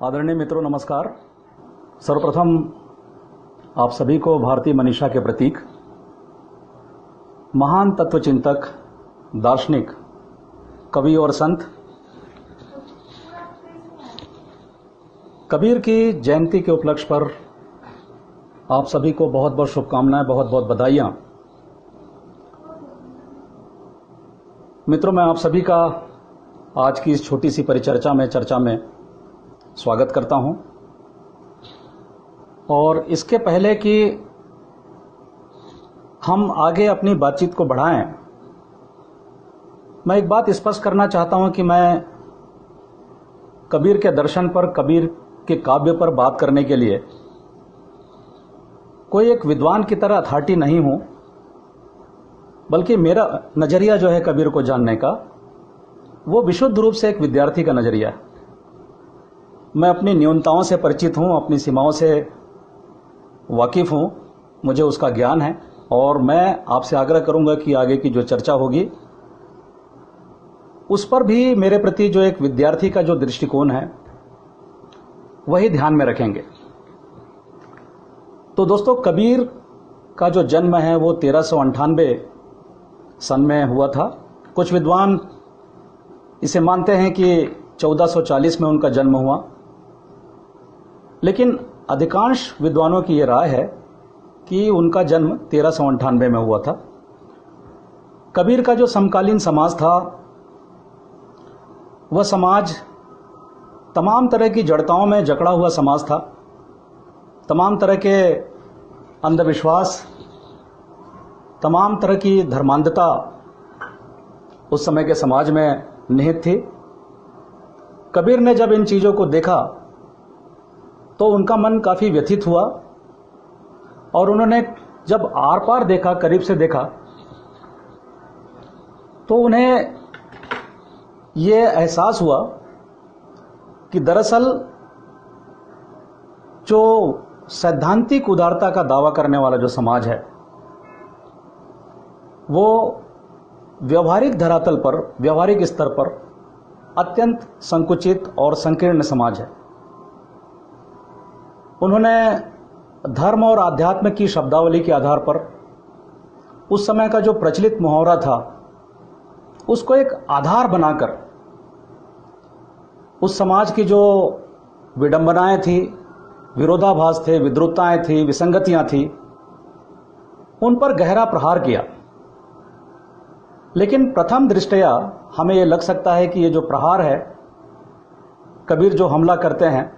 आदरणीय मित्रों, नमस्कार। सर्वप्रथम आप सभी को भारतीय मनीषा के प्रतीक, महान तत्वचिंतक, दार्शनिक, कवि और संत कबीर की जयंती के उपलक्ष्य पर आप सभी को बहुत बहुत शुभकामनाएं, बहुत बहुत बधाइयां। मित्रों, मैं आप सभी का आज की इस छोटी सी परिचर्चा में स्वागत करता हूं। और इसके पहले कि हम आगे अपनी बातचीत को बढ़ाएं, मैं एक बात स्पष्ट करना चाहता हूं कि मैं कबीर के दर्शन पर, कबीर के काव्य पर बात करने के लिए कोई एक विद्वान की तरह अथॉरिटी नहीं हूं, बल्कि मेरा नजरिया जो है कबीर को जानने का, वो विशुद्ध रूप से एक विद्यार्थी का नजरिया है। मैं अपनी न्यूनताओं से परिचित हूं, अपनी सीमाओं से वाकिफ हूं, मुझे उसका ज्ञान है और मैं आपसे आग्रह करूंगा कि आगे की जो चर्चा होगी उस पर भी मेरे प्रति जो एक विद्यार्थी का जो दृष्टिकोण है वही ध्यान में रखेंगे। तो दोस्तों, कबीर का जो जन्म है वो 1398 सन में हुआ था। कुछ विद्वान इसे मानते हैं कि 1440 में उनका जन्म हुआ, लेकिन अधिकांश विद्वानों की यह राय है कि उनका जन्म 1398 में हुआ था। कबीर का जो समकालीन समाज था वह समाज तमाम तरह की जड़ताओं में जकड़ा हुआ समाज था। तमाम तरह के अंधविश्वास, तमाम तरह की धर्मांधता उस समय के समाज में निहित थी। कबीर ने जब इन चीजों को देखा तो उनका मन काफी व्यथित हुआ और उन्होंने जब आर पार देखा, करीब से देखा, तो उन्हें यह एहसास हुआ कि दरअसल जो सैद्धांतिक उदारता का दावा करने वाला जो समाज है वो व्यवहारिक धरातल पर, व्यवहारिक स्तर पर अत्यंत संकुचित और संकीर्ण समाज है। उन्होंने धर्म और आध्यात्म की शब्दावली के आधार पर उस समय का जो प्रचलित मुहावरा था उसको एक आधार बनाकर उस समाज की जो विडंबनाएं थी, विरोधाभास थे, विद्रुतताएं थी, विसंगतियां थी, उन पर गहरा प्रहार किया। लेकिन प्रथम दृष्टया हमें यह लग सकता है कि ये जो प्रहार है, कबीर जो हमला करते हैं,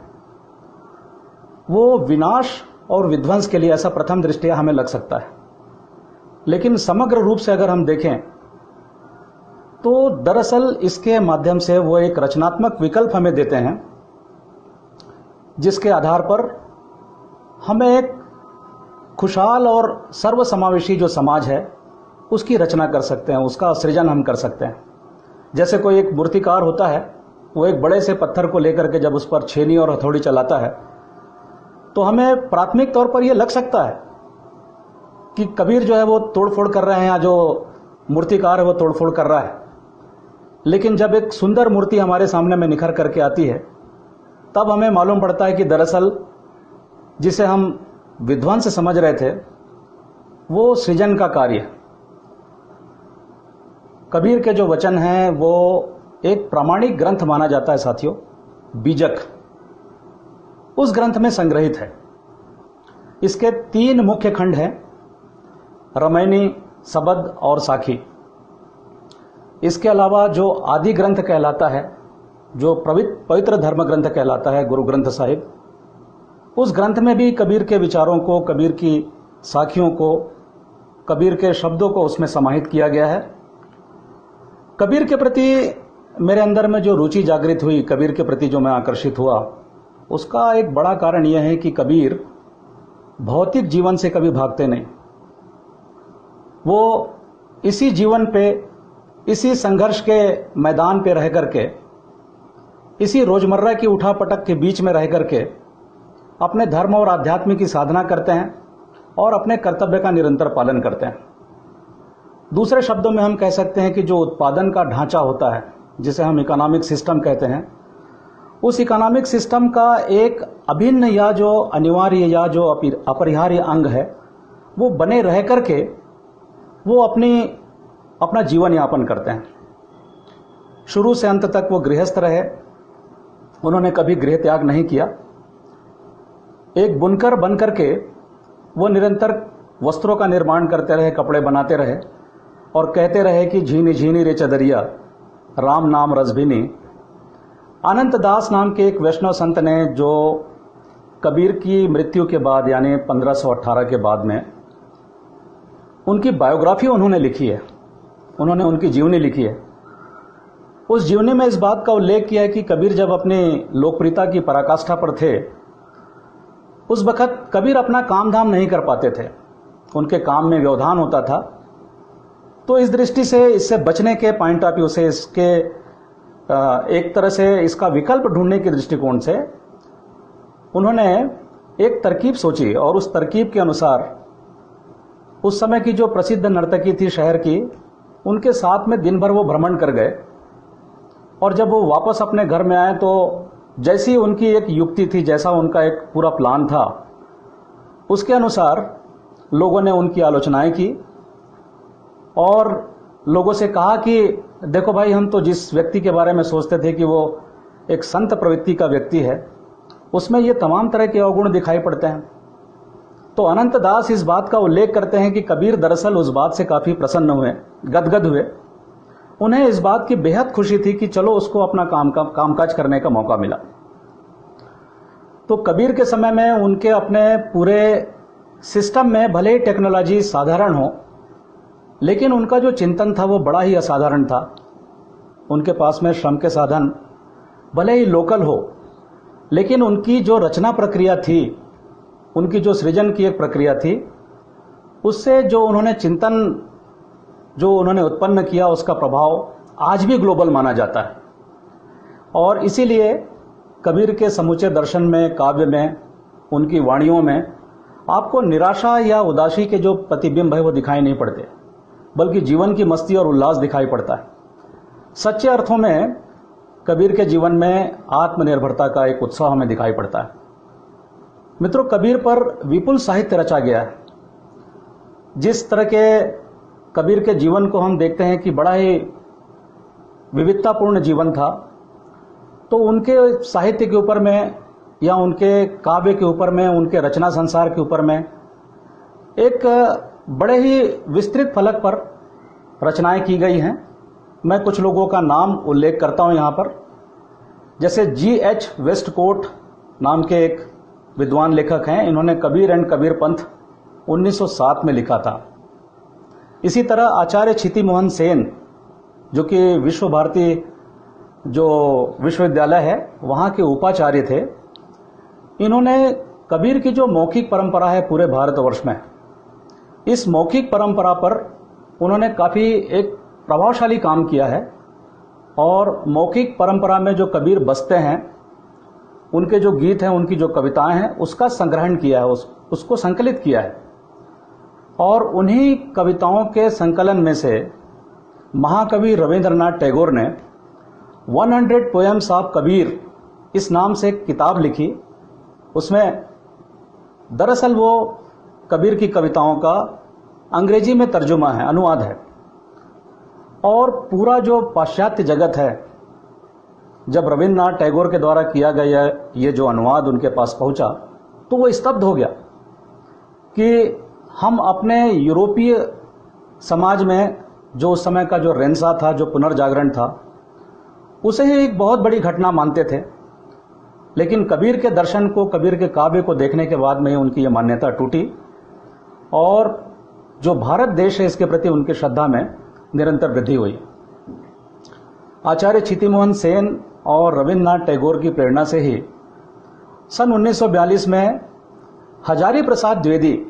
वो विनाश और विध्वंस के लिए, ऐसा प्रथम दृष्टया हमें लग सकता है। लेकिन समग्र रूप से अगर हम देखें तो दरअसल इसके माध्यम से वो एक रचनात्मक विकल्प हमें देते हैं जिसके आधार पर हमें एक खुशहाल और सर्वसमावेशी जो समाज है उसकी रचना कर सकते हैं, उसका सृजन हम कर सकते हैं। जैसे कोई एक मूर्तिकार होता है, वो एक बड़े से पत्थर को लेकर के जब उस पर छेनी और हथौड़ी चलाता है तो हमें प्राथमिक तौर पर यह लग सकता है कि कबीर जो है वो तोड़फोड़ कर रहे हैं या जो मूर्तिकार है वो तोड़फोड़ कर रहा है। लेकिन जब एक सुंदर मूर्ति हमारे सामने में निखर करके आती है तब हमें मालूम पड़ता है कि दरअसल जिसे हम विध्वंस समझ रहे थे वो सृजन का कार्य है। कबीर के जो वचन हैं वो एक प्रामाणिक ग्रंथ माना जाता है साथियों, बीजक उस ग्रंथ में संग्रहित है। इसके 3 मुख्य खंड हैं, रामायणी, सबद और साखी। इसके अलावा जो आदि ग्रंथ कहलाता है, जो पवित्र धर्म ग्रंथ कहलाता है, गुरु ग्रंथ साहिब, उस ग्रंथ में भी कबीर के विचारों को, कबीर की साखियों को, कबीर के शब्दों को उसमें समाहित किया गया है। कबीर के प्रति मेरे अंदर में जो रुचि जागृत हुई, कबीर के प्रति जो मैं आकर्षित हुआ, उसका एक बड़ा कारण यह है कि कबीर भौतिक जीवन से कभी भागते नहीं। वो इसी जीवन पे, इसी संघर्ष के मैदान पे रह करके, इसी रोजमर्रा की उठापटक के बीच में रह करके अपने धर्म और आध्यात्म की साधना करते हैं और अपने कर्तव्य का निरंतर पालन करते हैं। दूसरे शब्दों में हम कह सकते हैं कि जो उत्पादन का ढांचा होता है, जिसे हम इकोनॉमिक सिस्टम कहते हैं, उस इकोनॉमिक सिस्टम का एक अभिन्न या जो अनिवार्य या जो अपरिहार्य अंग है वो बने रह करके वो अपना जीवन यापन करते हैं। शुरू से अंत तक वो गृहस्थ रहे, उन्होंने कभी गृह त्याग नहीं किया। एक बुनकर बन करके वो निरंतर वस्त्रों का निर्माण करते रहे, कपड़े बनाते रहे और कहते रहे कि झीनी झीनी रे चदरिया राम नाम रसभिनी। अनंत दास नाम के एक वैष्णव संत ने जो कबीर की मृत्यु के बाद यानी 1518 के बाद में उनकी बायोग्राफी उन्होंने लिखी है, उन्होंने उनकी जीवनी लिखी है। उस जीवनी में इस बात का उल्लेख किया है कि कबीर जब अपनी लोकप्रियता की पराकाष्ठा पर थे उस वक्त कबीर अपना काम धाम नहीं कर पाते थे, उनके काम में व्यवधान होता था। तो इस दृष्टि से इससे बचने के पॉइंट ऑफ व्यू से इसके एक तरह से इसका विकल्प ढूंढने के दृष्टिकोण से उन्होंने एक तरकीब सोची और उस तरकीब के अनुसार उस समय की जो प्रसिद्ध नर्तकी थी शहर की, उनके साथ में दिन भर वो भ्रमण कर गए और जब वो वापस अपने घर में आए तो जैसी उनकी एक युक्ति थी, जैसा उनका एक पूरा प्लान था, उसके अनुसार लोगों ने उनकी आलोचनाएं की और लोगों से कहा कि देखो भाई, हम तो जिस व्यक्ति के बारे में सोचते थे कि वो एक संत प्रवृत्ति का व्यक्ति है, उसमें ये तमाम तरह के अवगुण दिखाई पड़ते हैं। तो अनंत दास इस बात का उल्लेख करते हैं कि कबीर दरअसल उस बात से काफी प्रसन्न हुए, गदगद हुए। उन्हें इस बात की बेहद खुशी थी कि चलो उसको अपना कामकाज करने का मौका मिला। तो कबीर के समय में उनके अपने पूरे सिस्टम में भले ही टेक्नोलॉजी साधारण हो, लेकिन उनका जो चिंतन था वो बड़ा ही असाधारण था। उनके पास में श्रम के साधन भले ही लोकल हो, लेकिन उनकी जो रचना प्रक्रिया थी, उनकी जो सृजन की एक प्रक्रिया थी, उससे जो उन्होंने चिंतन जो उन्होंने उत्पन्न किया उसका प्रभाव आज भी ग्लोबल माना जाता है। और इसीलिए कबीर के समूचे दर्शन में, काव्य में, उनकी वाणियों में आपको निराशा या उदासी के जो प्रतिबिंब है वो दिखाई नहीं पड़ते, बल्कि जीवन की मस्ती और उल्लास दिखाई पड़ता है। सच्चे अर्थों में कबीर के जीवन में आत्मनिर्भरता का एक उत्साह हमें दिखाई पड़ता है। मित्रों, कबीर पर विपुल साहित्य रचा गया है। जिस तरह के कबीर के जीवन को हम देखते हैं कि बड़ा ही विविधतापूर्ण जीवन था, तो उनके साहित्य के ऊपर में या उनके काव्य के ऊपर में, उनके रचना संसार के ऊपर में एक बड़े ही विस्तृत फलक पर रचनाएं की गई हैं। मैं कुछ लोगों का नाम उल्लेख करता हूं यहां पर, जैसे G.H. वेस्टकोट नाम के एक विद्वान लेखक हैं। इन्होंने कबीर एंड कबीर पंथ 1907 में लिखा था। इसी तरह आचार्य क्षिति मोहन सेन, जो कि विश्व भारती जो विश्वविद्यालय है वहां के उपाचार्य थे, इन्होंने कबीर की जो मौखिक परंपरा है पूरे भारतवर्ष में, इस मौखिक परंपरा पर उन्होंने काफी एक प्रभावशाली काम किया है। और मौखिक परंपरा में जो कबीर बसते हैं, उनके जो गीत हैं, उनकी जो कविताएं हैं, उसका संग्रहण किया है, उसको संकलित किया है। और उन्हीं कविताओं के संकलन में से महाकवि रविंद्रनाथ टैगोर ने 100 पोएम्स ऑफ कबीर इस नाम से एक किताब लिखी। उसमें दरअसल वो कबीर की कविताओं का अंग्रेजी में तर्जुमा है, अनुवाद है। और पूरा जो पाश्चात्य जगत है, जब रविंद्रनाथ टैगोर के द्वारा किया गया ये जो अनुवाद उनके पास पहुंचा, तो वो स्तब्ध हो गया कि हम अपने यूरोपीय समाज में जो उस समय का जो रेनेसां था, जो पुनर्जागरण था, उसे ही एक बहुत बड़ी घटना मानते थे। लेकिन कबीर के दर्शन को, कबीर के काव्य को देखने के बाद में उनकी ये मान्यता टूटी और जो भारत देश है इसके प्रति उनकी श्रद्धा में निरंतर वृद्धि हुई। आचार्य क्षिति मोहन सेन और रविंद्रनाथ टैगोर की प्रेरणा से ही सन 1942 में हजारी प्रसाद द्विवेदी,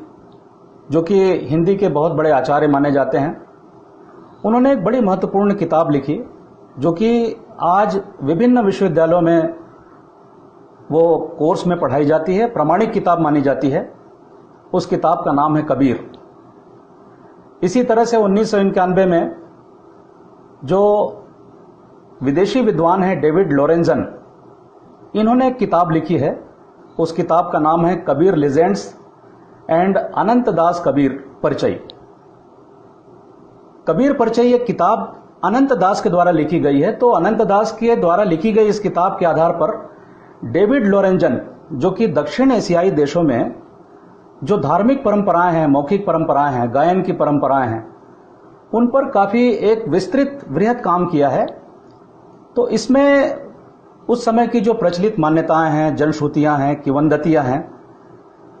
जो कि हिंदी के बहुत बड़े आचार्य माने जाते हैं, उन्होंने एक बड़ी महत्वपूर्ण किताब लिखी जो कि आज विभिन्न विश्वविद्यालयों में वो कोर्स में पढ़ाई जाती है, प्रामाणिक किताब मानी जाती है। उस किताब का नाम है कबीर। इसी तरह से 1991 में जो विदेशी विद्वान है डेविड लोरेंजन, इन्होंने एक किताब लिखी है, उस किताब का नाम है कबीर लीजेंड्स एंड अनंत दास कबीर परिचय। कबीर परिचय एक किताब अनंत दास के द्वारा लिखी गई है। तो अनंत दास के द्वारा लिखी गई इस किताब के आधार पर डेविड लोरेंजन, जो कि दक्षिण एशियाई देशों में जो धार्मिक परंपराएं हैं, मौखिक परंपराएं हैं, गायन की परंपराएं हैं, उन पर काफी एक विस्तृत वृहत काम किया है। तो इसमें उस समय की जो प्रचलित मान्यताएं हैं, जनश्रुतियां हैं, किंवदंतियां हैं,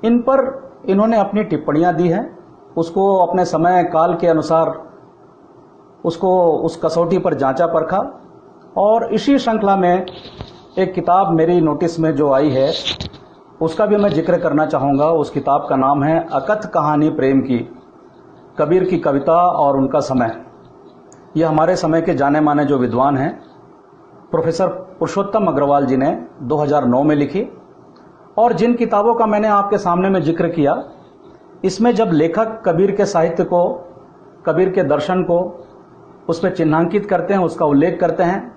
इन पर इन्होंने अपनी टिप्पणियां दी हैं। उसको अपने समय काल के अनुसार उसको उस कसौटी पर जांचा परखा, और इसी श्रृंखला में एक किताब मेरी नोटिस में जो आई है उसका भी मैं जिक्र करना चाहूंगा। उस किताब का नाम है अकथ कहानी प्रेम की, कबीर की कविता और उनका समय। यह हमारे समय के जाने माने जो विद्वान हैं प्रोफेसर पुरुषोत्तम अग्रवाल जी ने 2009 में लिखी। और जिन किताबों का मैंने आपके सामने में जिक्र किया, इसमें जब लेखक कबीर के साहित्य को, कबीर के दर्शन को उसमें चिन्हांकित करते हैं, उसका उल्लेख करते हैं,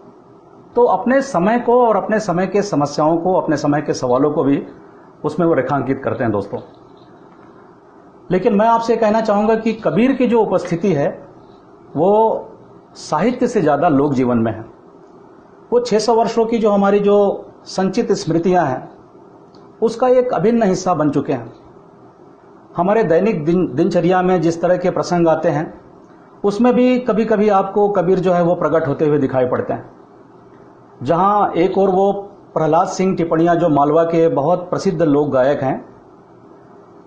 तो अपने समय को और अपने समय के समस्याओं को, अपने समय के सवालों को भी उसमें वो रेखांकित करते हैं दोस्तों। लेकिन मैं आपसे कहना चाहूंगा कि कबीर की जो उपस्थिति है वो साहित्य से ज्यादा लोक जीवन में है। वो 600 वर्षों की जो हमारी जो संचित स्मृतियां हैं उसका एक अभिन्न हिस्सा बन चुके हैं। हमारे दैनिक दिनचर्या में जिस तरह के प्रसंग आते हैं उसमें भी कभी कभी आपको कबीर जो है वो प्रकट होते हुए दिखाई पड़ते हैं। जहां एक और वो प्रहलाद सिंह टिप्पणियां, जो मालवा के बहुत प्रसिद्ध लोक गायक हैं,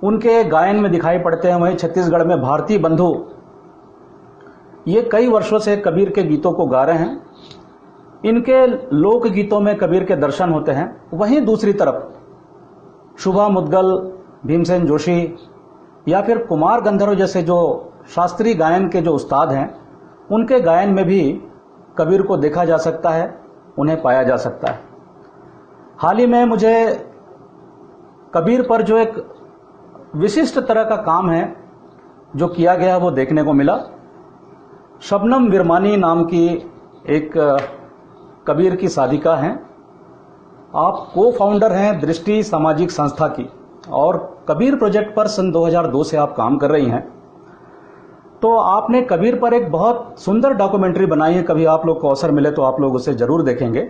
उनके गायन में दिखाई पड़ते हैं, वहीं छत्तीसगढ़ में भारती बंधु ये कई वर्षों से कबीर के गीतों को गा रहे हैं। इनके लोक गीतों में कबीर के दर्शन होते हैं। वहीं दूसरी तरफ शुभा मुद्गल, भीमसेन जोशी या फिर कुमार गंधर्व जैसे जो शास्त्रीय गायन के जो उस्ताद हैं, उनके गायन में भी कबीर को देखा जा सकता है, उन्हें पाया जा सकता है। हाल ही में मुझे कबीर पर जो एक विशिष्ट तरह का काम है जो किया गया वो देखने को मिला। शबनम विरमानी नाम की एक कबीर की साधिका हैं। आप को फाउंडर हैं दृष्टि सामाजिक संस्था की, और कबीर प्रोजेक्ट पर सन 2002 से आप काम कर रही हैं। तो आपने कबीर पर एक बहुत सुंदर डॉक्यूमेंट्री बनाई है। कभी आप लोग को अवसर मिले तो आप लोग उसे जरूर देखेंगे।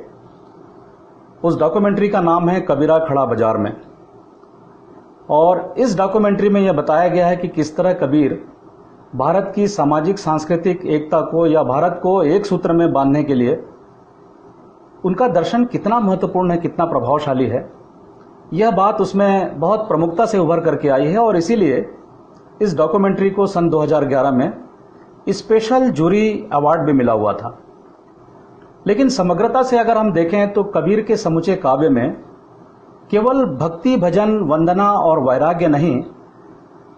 उस डॉक्यूमेंट्री का नाम है कबीरा खड़ा बाजार में। और इस डॉक्यूमेंट्री में यह बताया गया है कि किस तरह कबीर भारत की सामाजिक सांस्कृतिक एकता को या भारत को एक सूत्र में बांधने के लिए उनका दर्शन कितना महत्वपूर्ण है, कितना प्रभावशाली है। यह बात उसमें बहुत प्रमुखता से उभर करके आई है, और इसीलिए इस डॉक्यूमेंट्री को सन 2011 में स्पेशल जूरी अवार्ड भी मिला हुआ था। लेकिन समग्रता से अगर हम देखें तो कबीर के समूचे काव्य में केवल भक्ति, भजन, वंदना और वैराग्य नहीं,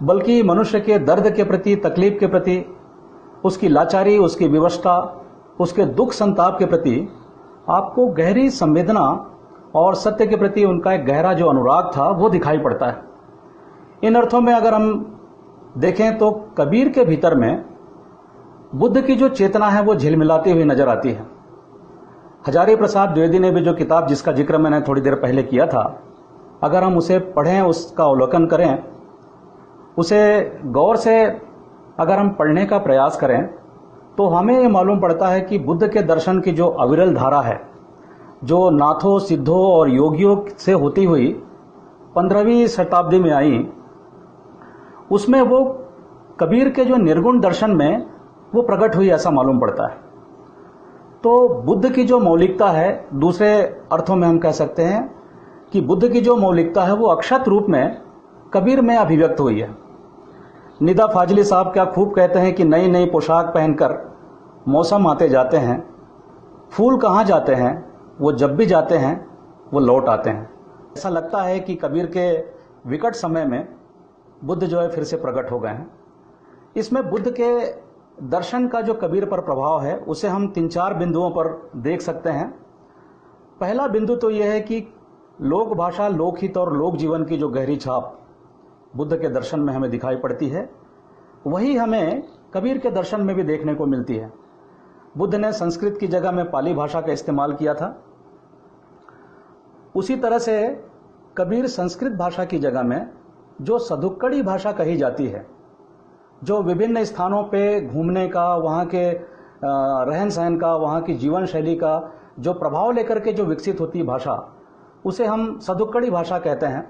बल्कि मनुष्य के दर्द के प्रति, तकलीफ के प्रति, उसकी लाचारी, उसकी विवशता, उसके दुख संताप के प्रति आपको गहरी संवेदना और सत्य के प्रति उनका एक गहरा जो अनुराग था वो दिखाई पड़ता है। इन अर्थों में अगर हम देखें तो कबीर के भीतर में बुद्ध की जो चेतना है वो झिलमिलाती हुई नजर आती है। हजारी प्रसाद द्विवेदी ने भी जो किताब जिसका जिक्र मैंने थोड़ी देर पहले किया था, अगर हम उसे पढ़ें, उसका अवलोकन करें, उसे गौर से अगर हम पढ़ने का प्रयास करें, तो हमें ये मालूम पड़ता है कि बुद्ध के दर्शन की जो अविरल धारा है, जो नाथों, सिद्धों और योगियों से होती हुई 15वीं शताब्दी में आई, उसमें वो कबीर के जो निर्गुण दर्शन में वो प्रकट हुई, ऐसा मालूम पड़ता है। तो बुद्ध की जो मौलिकता है, दूसरे अर्थों में हम कह सकते हैं कि बुद्ध की जो मौलिकता है वो अक्षत रूप में कबीर में अभिव्यक्त हुई है। निदा फाजली साहब क्या खूब कहते हैं कि नई नई पोशाक पहनकर मौसम आते जाते हैं, फूल कहाँ जाते हैं, वो जब भी जाते हैं वो लौट आते हैं। ऐसा लगता है कि कबीर के विकट समय में बुद्ध जो है फिर से प्रकट हो गए हैं। इसमें बुद्ध के दर्शन का जो कबीर पर प्रभाव है उसे हम 3-4 बिंदुओं पर देख सकते हैं। पहला बिंदु तो यह है कि लोक भाषा, लोकहित और लोक जीवन की जो गहरी छाप बुद्ध के दर्शन में हमें दिखाई पड़ती है, वही हमें कबीर के दर्शन में भी देखने को मिलती है। बुद्ध ने संस्कृत की जगह में पाली भाषा का इस्तेमाल किया था। उसी तरह से कबीर संस्कृत भाषा की जगह में जो सदुक्कड़ी भाषा कही जाती है, जो विभिन्न स्थानों पे घूमने का, वहाँ के रहन सहन का, वहाँ की जीवन शैली का जो प्रभाव लेकर के जो विकसित होती भाषा, उसे हम सदुक्कड़ी भाषा कहते हैं।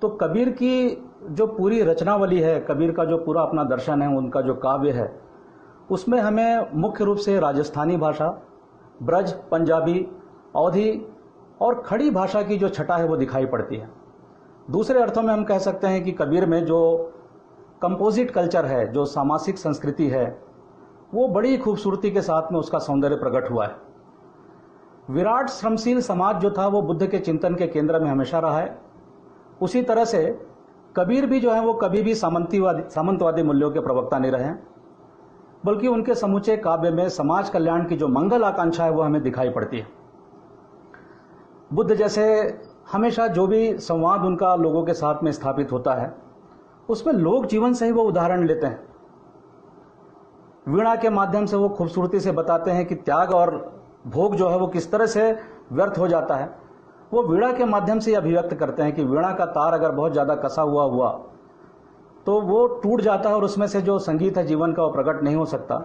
तो कबीर की जो पूरी रचनावली है, कबीर का जो पूरा अपना दर्शन है, उनका जो काव्य है, उसमें हमें मुख्य रूप से राजस्थानी भाषा, ब्रज, पंजाबी, अवधी और खड़ी भाषा की जो छटा है वो दिखाई पड़ती है। दूसरे अर्थों में हम कह सकते हैं कि कबीर में जो कंपोजिट कल्चर है, जो सामासिक संस्कृति है, वो बड़ी खूबसूरती के साथ में उसका सौंदर्य प्रकट हुआ है। विराट श्रमशील समाज जो था वो बुद्ध के चिंतन के केंद्र में हमेशा रहा है। उसी तरह से कबीर भी जो है वो कभी भी सामंतवादी मूल्यों के प्रवक्ता नहीं रहे, बल्कि उनके समूचे काव्य में समाज कल्याण की जो मंगल आकांक्षा है वो हमें दिखाई पड़ती है। बुद्ध जैसे हमेशा जो भी संवाद उनका लोगों के साथ में स्थापित होता है, उसमें लोक जीवन से ही वो उदाहरण लेते हैं। वीणा के माध्यम से वो खूबसूरती से बताते हैं कि त्याग और भोग जो है वो किस तरह से व्यर्थ हो जाता है। वो वीणा के माध्यम से अभिव्यक्त करते हैं कि वीणा का तार अगर बहुत ज्यादा कसा हुआ तो वो टूट जाता है और उसमें से जो संगीत है जीवन का वो प्रकट नहीं हो सकता,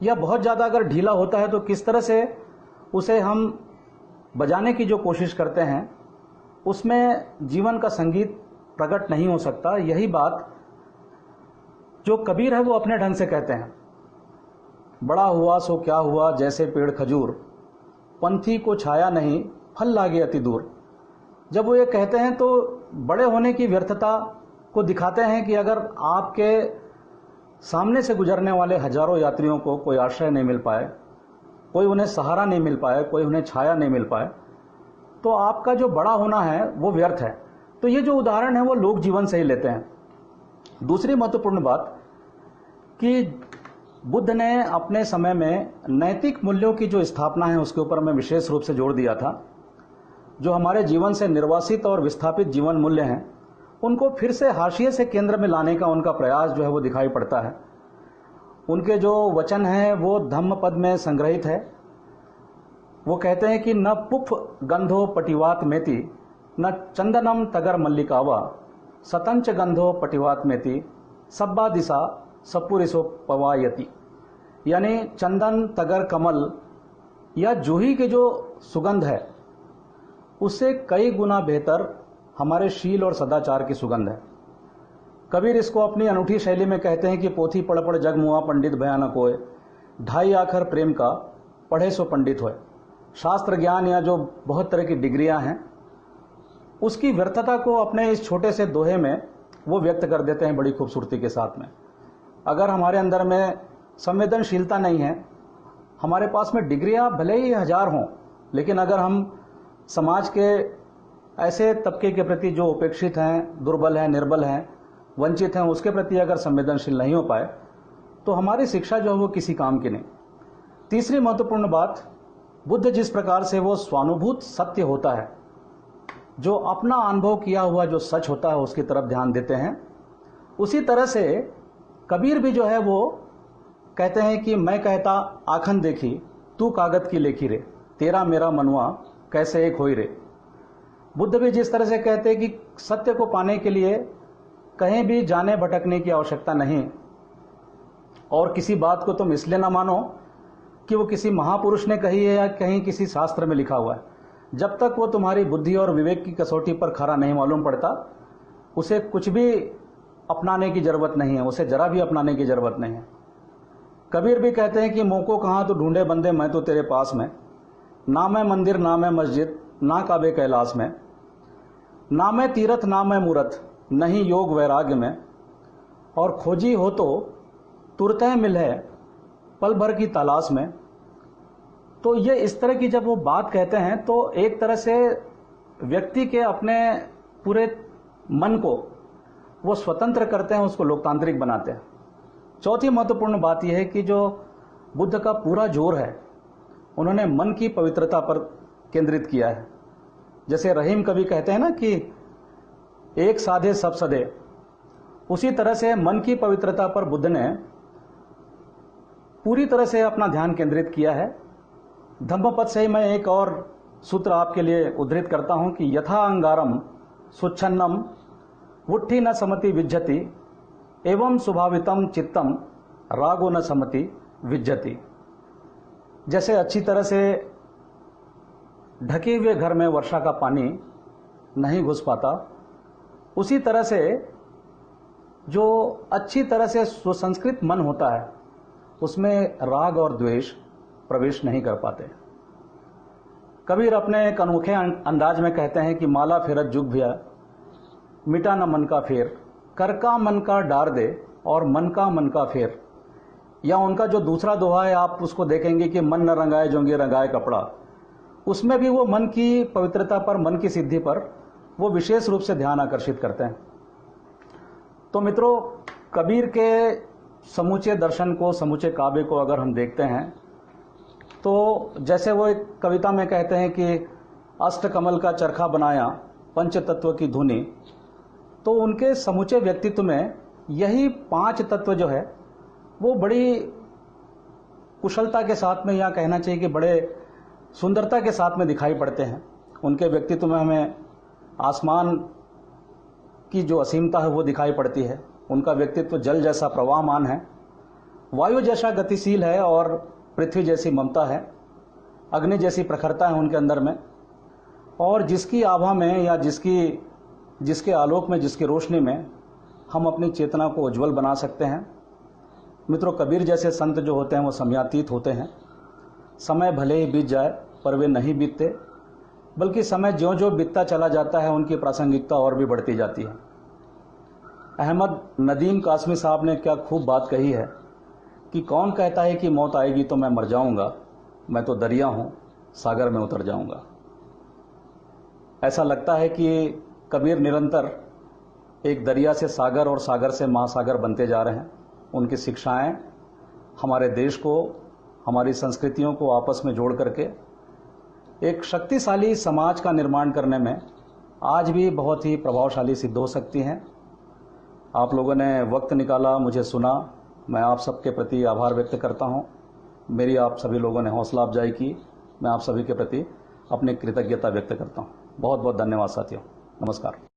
या बहुत ज्यादा अगर ढीला होता है तो किस तरह से उसे हम बजाने की जो कोशिश करते हैं उसमें जीवन का संगीत प्रकट नहीं हो सकता। यही बात जो कबीर है वो अपने ढंग से कहते हैं। बड़ा हुआ सो क्या हुआ जैसे पेड़ खजूर, पंथी को छाया नहीं फल लागे अति दूर। जब वो ये कहते हैं तो बड़े होने की व्यर्थता को दिखाते हैं कि अगर आपके सामने से गुजरने वाले हजारों यात्रियों को कोई आश्रय नहीं मिल पाए, कोई उन्हें सहारा नहीं मिल पाए, कोई उन्हें छाया नहीं मिल पाए, तो आपका जो बड़ा होना है वो व्यर्थ है। तो ये जो उदाहरण है वो लोक जीवन से ही लेते हैं। दूसरी महत्वपूर्ण बात कि बुद्ध ने अपने समय में नैतिक मूल्यों की जो स्थापना है उसके ऊपर में विशेष रूप से जोर दिया था। जो हमारे जीवन से निर्वासित और विस्थापित जीवन मूल्य हैं उनको फिर से हाशिए से केंद्र में लाने का उनका प्रयास जो है वो दिखाई पड़ता है। उनके जो वचन हैं वो धम्म पद में संग्रहित है। वो कहते हैं कि न पुफ गंधो पटिवात मेति, न चंदनम तगर मल्लिकावा, सतंच गंधो पटिवात मेति, सब्बा दिशा सपुरिसो पवायति। यानी चंदन, तगर, कमल या जूही के जो सुगंध है उससे कई गुना बेहतर हमारे शील और सदाचार की सुगंध है। कबीर इसको अपनी अनूठी शैली में कहते हैं कि पोथी पढ़ पढ़ जग मुआ पंडित भयानक होए, ढाई आखर प्रेम का पढ़े सो पंडित होए। शास्त्र ज्ञान या जो बहुत तरह की डिग्रियां हैं उसकी व्यर्थता को अपने इस छोटे से दोहे में वो व्यक्त कर देते हैं बड़ी खूबसूरती के साथ में। अगर हमारे अंदर में संवेदनशीलता नहीं है, हमारे पास में डिग्रियां भले ही हजार हों, लेकिन अगर हम समाज के ऐसे तबके के प्रति जो उपेक्षित हैं, दुर्बल हैं, निर्बल हैं, वंचित हैं, उसके प्रति अगर संवेदनशील नहीं हो पाए तो हमारी शिक्षा जो है वो किसी काम की नहीं। तीसरी महत्वपूर्ण बात, बुद्ध जिस प्रकार से वो स्वानुभूत सत्य होता है, जो अपना अनुभव किया हुआ जो सच होता है उसकी तरफ ध्यान देते हैं, उसी तरह से कबीर भी जो है वो कहते हैं कि मैं कहता आखन देखी तू कागज की लेखी रे, तेरा मेरा मनवा कैसे एक होई रे। बुद्ध भी जिस तरह से कहते हैं कि सत्य को पाने के लिए कहीं भी जाने भटकने की आवश्यकता नहीं, और किसी बात को तुम इसलिए ना मानो कि वो किसी महापुरुष ने कही है या कहीं किसी शास्त्र में लिखा हुआ है। जब तक वो तुम्हारी बुद्धि और विवेक की कसौटी पर खरा नहीं मालूम पड़ता, उसे कुछ भी अपनाने की जरूरत नहीं है, उसे जरा भी अपनाने की जरूरत नहीं है। कबीर भी कहते हैं कि मोको कहाँ तो ढूंढे बंदे मैं तो तेरे पास में, ना मैं मंदिर ना मैं मस्जिद ना काबे कैलाश में, ना मैं तीरथ ना मैं मूरत नहीं योग वैराग्य में, और खोजी हो तो तुरत मिल है पल भर की तलाश में। तो ये इस तरह की जब वो बात कहते हैं तो एक तरह से व्यक्ति के अपने पूरे मन को वो स्वतंत्र करते हैं, उसको लोकतांत्रिक बनाते हैं। चौथी महत्वपूर्ण बात यह है कि जो बुद्ध का पूरा जोर है उन्होंने मन की पवित्रता पर केंद्रित किया है। जैसे रहीम कवि कहते हैं ना कि एक साधे सब सदे, उसी तरह से मन की पवित्रता पर बुद्ध ने पूरी तरह से अपना ध्यान केंद्रित किया है। धम्मपद से ही मैं एक और सूत्र आपके लिए उद्धृत करता हूं कि यथा अंगारम सुच्छन्नम वुट्ठी न समति विज्जति एवं स्वभावितम चित्तम रागो न समति विज्जति। जैसे अच्छी तरह से ढके हुए घर में वर्षा का पानी नहीं घुस पाता, उसी तरह से जो अच्छी तरह से सुसंस्कृत मन होता है उसमें राग और द्वेष प्रवेश नहीं कर पाते। कबीर अपने एक अनोखे अंदाज में कहते हैं कि माला फेरत जुग भैया मिटा न मन का फेर, कर का मन का डार दे और मन का मन का फेर। या उनका जो दूसरा दोहा है, आप उसको देखेंगे कि मन न रंगाए जोंगे रंगाए कपड़ा, उसमें भी वो मन की पवित्रता पर, मन की सिद्धि पर वो विशेष रूप से ध्यान आकर्षित करते हैं। तो मित्रों, कबीर के समूचे दर्शन को, समूचे काव्य को अगर हम देखते हैं तो जैसे वो एक कविता में कहते हैं कि अष्ट कमल का चरखा बनाया पंच तत्व की धुनी, तो उनके समूचे व्यक्तित्व में यही 5 तत्व जो है वो बड़ी कुशलता के साथ में, या कहना चाहिए कि बड़े सुंदरता के साथ में दिखाई पड़ते हैं। उनके व्यक्तित्व में हमें आसमान की जो असीमता है वो दिखाई पड़ती है। उनका व्यक्तित्व जल जैसा प्रवाहमान है, वायु जैसा गतिशील है और पृथ्वी जैसी ममता है, अग्नि जैसी प्रखरता है उनके अंदर में, और जिसकी आभा में या जिसके आलोक में, जिसकी रोशनी में हम अपनी चेतना को उज्जवल बना सकते हैं। मित्रों, कबीर जैसे संत जो होते हैं वो समयातीत होते हैं। समय भले ही बीत जाए पर वे नहीं बीतते, बल्कि समय ज्यों ज्यों बीतता चला जाता है उनकी प्रासंगिकता और भी बढ़ती जाती है। अहमद नदीम कासमी साहब ने क्या खूब बात कही है कि कौन कहता है कि मौत आएगी तो मैं मर जाऊंगा, मैं तो दरिया हूं, सागर में उतर जाऊंगा। ऐसा लगता है कि कबीर निरंतर एक दरिया से सागर और सागर से महासागर बनते जा रहे हैं। उनकी शिक्षाएं हमारे देश को, हमारी संस्कृतियों को आपस में जोड़ करके एक शक्तिशाली समाज का निर्माण करने में आज भी बहुत ही प्रभावशाली सिद्ध हो सकती हैं। आप लोगों ने वक्त निकाला, मुझे सुना, मैं आप सबके प्रति आभार व्यक्त करता हूं। मेरी आप सभी लोगों ने हौसला अफजाई की, मैं आप सभी के प्रति अपनी कृतज्ञता व्यक्त करता हूं। बहुत बहुत धन्यवाद साथियों, नमस्कार।